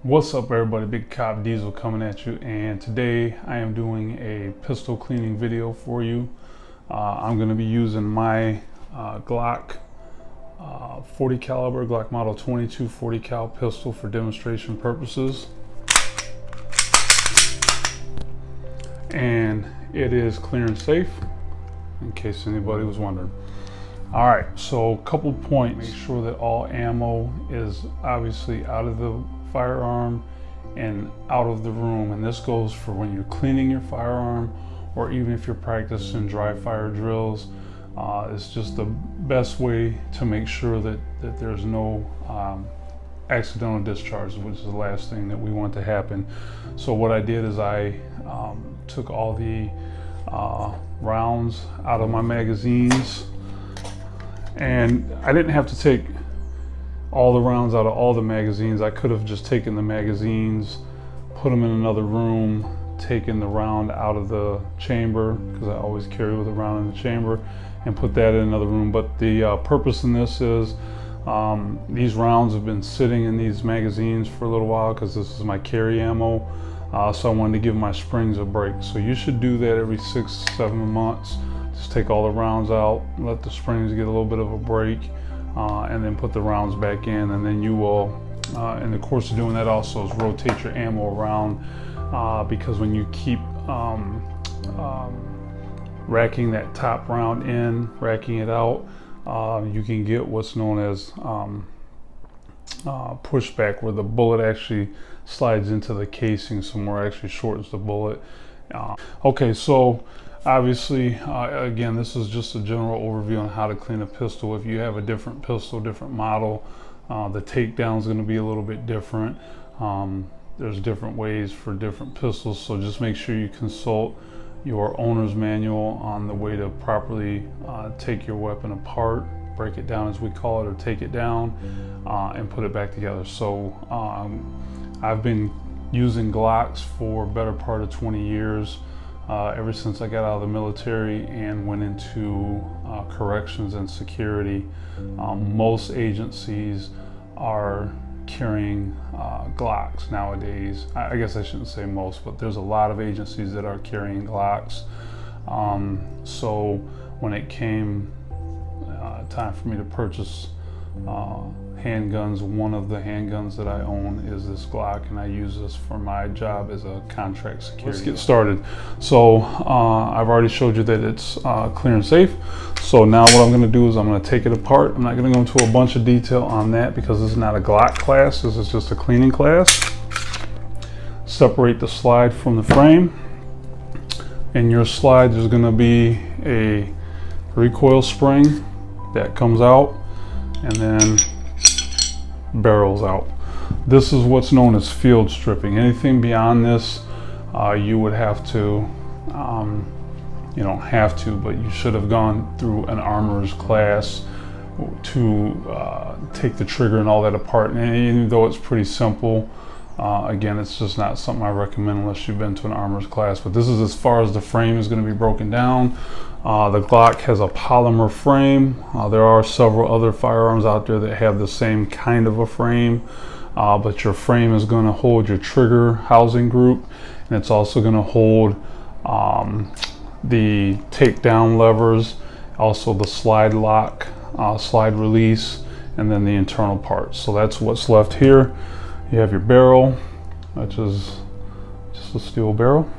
What's up everybody, Big Cop Diesel coming at you, and today I am doing a pistol cleaning video for you. I'm going to be using my Glock 40 caliber, Glock model 22 40 cal pistol for demonstration purposes. And it is clear and safe, in case anybody was wondering. All right, so a couple points. Make sure that all ammo is obviously out of the firearm and out of the room, and this goes for when you're cleaning your firearm or even if you're practicing dry fire drills. It's just the best way to make sure that there's no accidental discharge, which is the last thing that we want to happen. So what I did is I took all the rounds out of my magazines, and I didn't have to take all the rounds out of all the magazines. I could have just taken the magazines, put them in another room, taken the round out of the chamber, because I always carry with a round in the chamber, and put that in another room. But the purpose in this is these rounds have been sitting in these magazines for a little while because this is my carry ammo. So I wanted to give my springs a break. So you should do that every 6-7 months. Just take all the rounds out, let the springs get a little bit of a break, and then put the rounds back in. And then you will, in the course of doing that, also is rotate your ammo around, because when you keep racking that top round in, racking it out, you can get what's known as pushback, where the bullet actually slides into the casing some more, actually shortens the bullet. Okay, so obviously, again, this is just a general overview on how to clean a pistol. If you have a different pistol, different model, the takedown is going to be a little bit different. There's different ways for different pistols, so just make sure you consult your owner's manual on the way to properly take your weapon apart, break it down as we call it, or take it down and put it back together. So I've been using Glocks for a better part of 20 years. Ever since I got out of the military and went into corrections and security. Most agencies are carrying Glocks nowadays. I guess I shouldn't say most, but there's a lot of agencies that are carrying Glocks. So when it came time for me to purchase handguns, one of the handguns that I own is this Glock, and I use this for my job as a contract security. Let's get started. So I've already showed you that it's clear and safe. So now what I'm going to do is I'm going to take it apart. I'm not going to go into a bunch of detail on that because this is not a Glock class. This is just a cleaning class. Separate the slide from the frame. In your slide there's going to be a recoil spring that comes out and then barrels out. This is what's known as field stripping. Anything beyond this, you would have to, you don't have to, but you should have gone through an armorer's class to take the trigger and all that apart. And even though it's pretty simple, again, it's just not something I recommend unless you've been to an armorer's class. But this is as far as the frame is going to be broken down. The Glock has a polymer frame. There are several other firearms out there that have the same kind of a frame, but your frame is going to hold your trigger housing group, and it's also going to hold the takedown levers, also the slide lock, slide release, and then the internal parts. So that's what's left here. You have your barrel, which is just a steel barrel.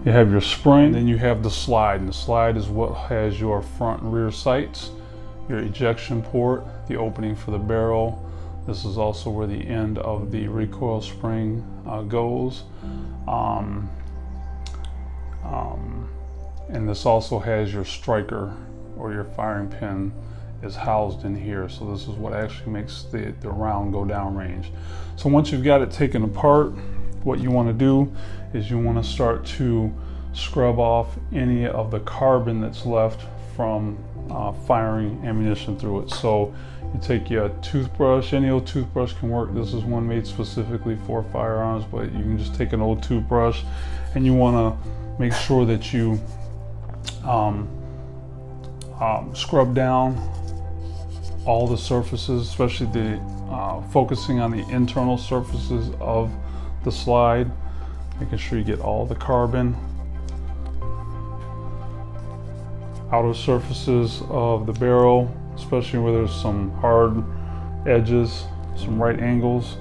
You have your spring, then you have the slide, and the slide is what has your front and rear sights, your ejection port, the opening for the barrel. This is also where the end of the recoil spring goes. And this also has your striker, or your firing pin is housed in here. So this is what actually makes the round go down range. So once you've got it taken apart, what you want to do is you want to start to scrub off any of the carbon that's left from firing ammunition through it. So you take your toothbrush, any old toothbrush can work. This is one made specifically for firearms, but you can just take an old toothbrush, and you want to make sure that you scrub down all the surfaces, especially the focusing on the internal surfaces of the slide, making sure you get all the carbon. Outer surfaces of the barrel, especially where there's some hard edges, some right angles.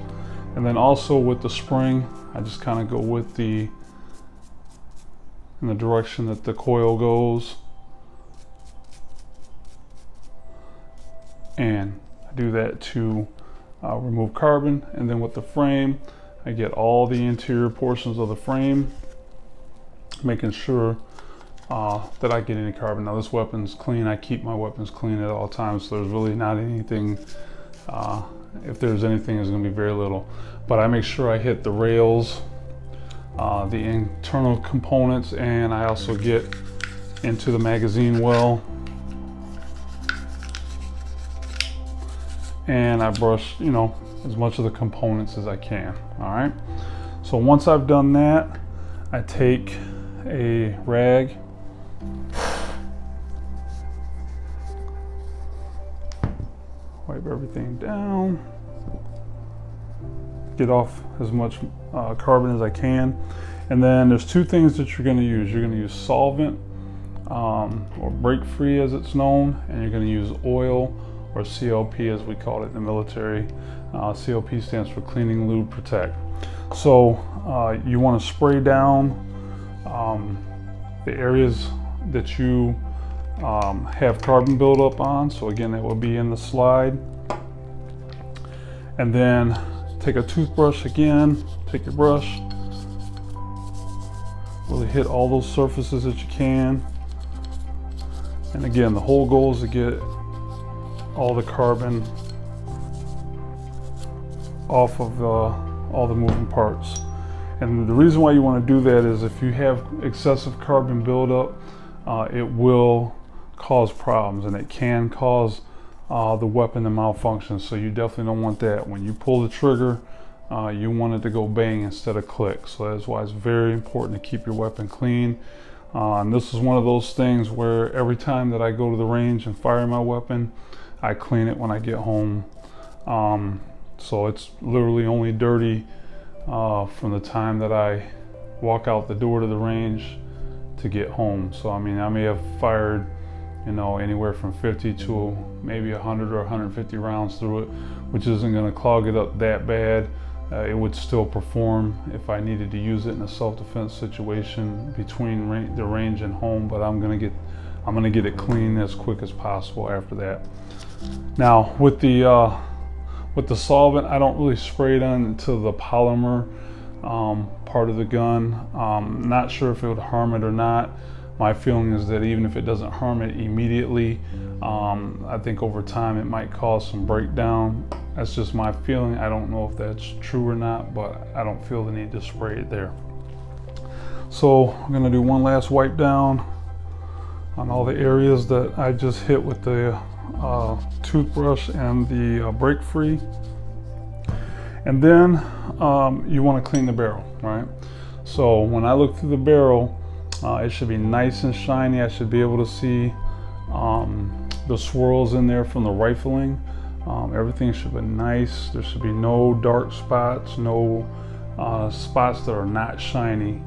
And then also with the spring, I just kind of go with in the direction that the coil goes. And I do that to remove carbon. And then with the frame, I get all the interior portions of the frame, making sure that I get any carbon. Now this weapon's clean. I keep my weapons clean at all times, so there's really not anything, if there's anything, there's gonna be very little. But I make sure I hit the rails, the internal components, and I also get into the magazine well. And I brush, you know, as much of the components as I can, all right? So once I've done that, I take a rag, wipe everything down, get off as much carbon as I can. And then there's two things that you're gonna use. You're gonna use solvent, or break free as it's known, and you're gonna use oil, or CLP as we call it in the military. CLP stands for Cleaning, Lube, Protect. So you wanna spray down the areas that you have carbon buildup on. So again, that will be in the slide. And then take a toothbrush again, take your brush, really hit all those surfaces that you can. And again, the whole goal is to get all the carbon off of all the moving parts. And the reason why you want to do that is if you have excessive carbon buildup, it will cause problems, and it can cause the weapon to malfunction. So you definitely don't want that. When you pull the trigger, you want it to go bang instead of click. So that's why it's very important to keep your weapon clean. And this is one of those things where every time that I go to the range and fire my weapon, I clean it when I get home. So it's literally only dirty from the time that I walk out the door to the range to get home. So I mean, I may have fired, you know, anywhere from 50 to maybe 100 or 150 rounds through it, which isn't going to clog it up that bad. It would still perform if I needed to use it in a self-defense situation between the range and home, but I'm gonna get it clean as quick as possible after that. Now with the solvent, I don't really spray it into the polymer part of the gun. Not sure if it would harm it or not. My feeling is that even if it doesn't harm it immediately, I think over time it might cause some breakdown. That's just my feeling. I don't know if that's true or not, but I don't feel the need to spray it there. So I'm gonna do one last wipe down on all the areas that I just hit with the toothbrush and the break free. And then you wanna clean the barrel, right? So when I look through the barrel, it should be nice and shiny. I should be able to see the swirls in there from the rifling. Everything should be nice. There should be no dark spots, no spots that are not shiny,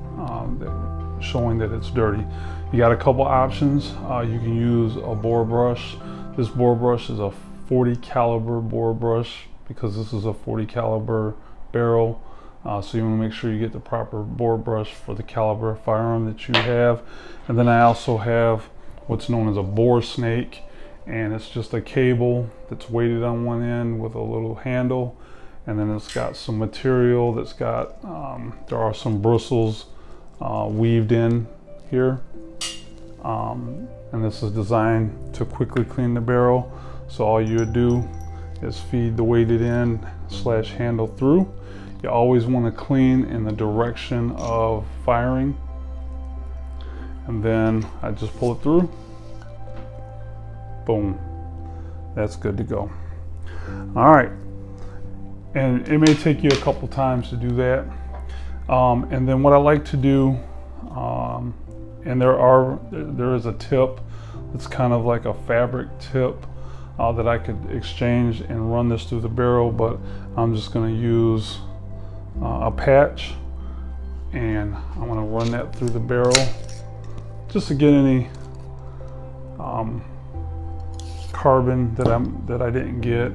showing that it's dirty. You got a couple options. You can use a bore brush. This bore brush is a 40 caliber bore brush because this is a 40 caliber barrel. So you want to make sure you get the proper bore brush for the caliber of firearm that you have. And then I also have what's known as a bore snake, and it's just a cable that's weighted on one end with a little handle, and then it's got some material that's got there are some bristles weaved in here, and this is designed to quickly clean the barrel. So all you would do is feed the weighted end / handle through. You always want to clean in the direction of firing, and then I just pull it through. Boom, that's good to go. All right, and it may take you a couple times to do that. And then what I like to do, and there is a tip. It's kind of like a fabric tip that I could exchange and run this through the barrel, but I'm just going to use a patch, and I'm going to run that through the barrel just to get any carbon that I didn't get.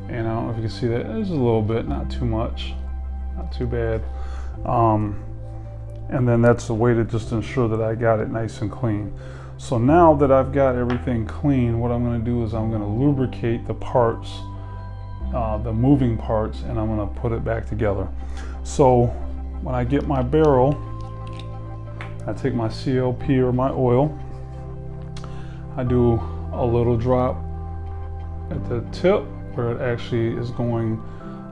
And I don't know if you can see that. There's a little bit, not too much, not too bad. And then that's a way to just ensure that I got it nice and clean. So now that I've got everything clean, what I'm going to do is I'm going to lubricate the parts, the moving parts, and I'm going to put it back together. So when I get my barrel, I take my CLP or my oil, I do a little drop at the tip where it actually is going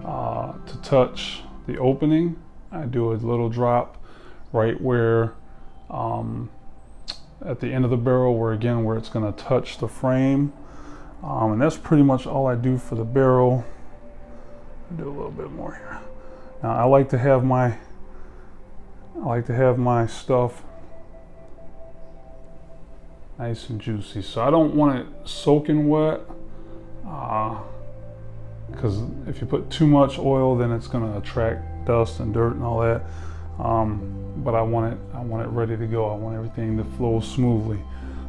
to touch the opening. I do a little drop right where at the end of the barrel, where it's going to touch the frame, and that's pretty much all I do for the barrel. I'll do a little bit more here. Now I like to have my stuff nice and juicy, so I don't want it soaking wet, because if you put too much oil, then it's going to attract dust and dirt and all that. But I want it ready to go. I want everything to flow smoothly.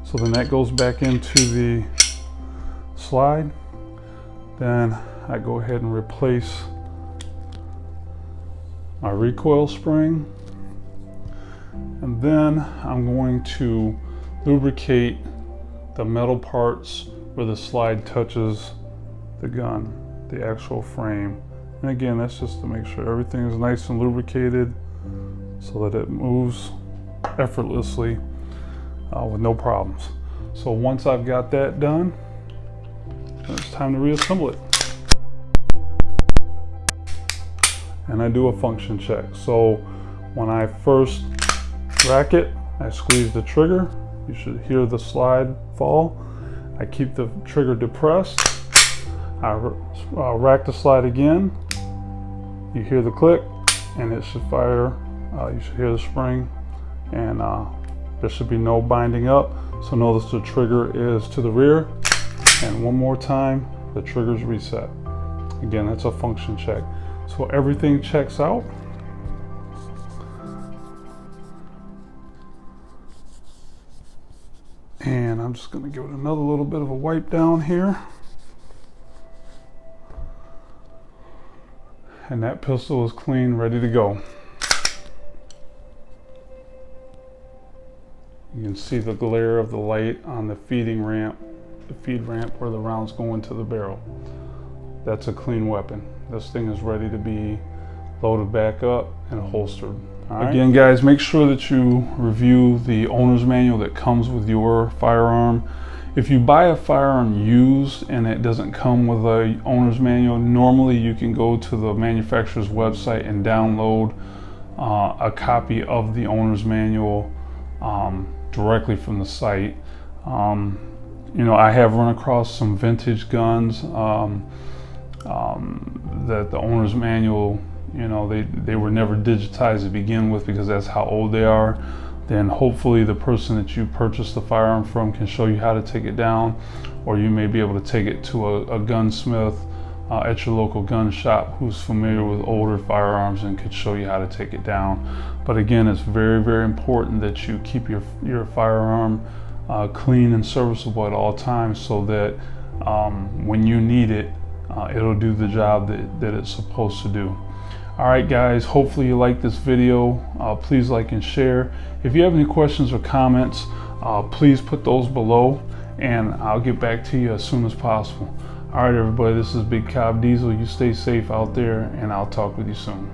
So then that goes back into the slide. Then I go ahead and replace my recoil spring, and then I'm going to lubricate the metal parts where the slide touches the gun, the actual frame. And again, that's just to make sure everything is nice and lubricated so that it moves effortlessly with no problems. So once I've got that done, it's time to reassemble it. And I do a function check. So when I first rack it, I squeeze the trigger. You should hear the slide fall. I keep the trigger depressed. I rack the slide again. You hear the click, and it should fire. You should hear the spring, and there should be no binding up. So notice the trigger is to the rear, and one more time, the trigger's reset. Again, that's a function check. So everything checks out. And I'm just going to give it another little bit of a wipe down here. And that pistol is clean, ready to go. You can see the glare of the light on the feeding ramp, the feed ramp where the rounds go into the barrel. That's a clean weapon. This thing is ready to be loaded back up and holstered. Again, guys, make sure that you review the owner's manual that comes with your firearm. If you buy a firearm used and it doesn't come with a owner's manual, normally you can go to the manufacturer's website and download a copy of the owner's manual directly from the site. You know, I have run across some vintage guns that the owner's manual, you know, they were never digitized to begin with because that's how old they are. Then hopefully the person that you purchased the firearm from can show you how to take it down, or you may be able to take it to a gunsmith at your local gun shop who's familiar with older firearms and could show you how to take it down. But again, it's very, very important that you keep your firearm clean and serviceable at all times, so that when you need it, it'll do the job that it's supposed to do. All right, guys, hopefully you like this video. Please like and share. If you have any questions or comments, please put those below, and I'll get back to you as soon as possible. All right, everybody, this is Big Cobb Diesel. You stay safe out there, and I'll talk with you soon.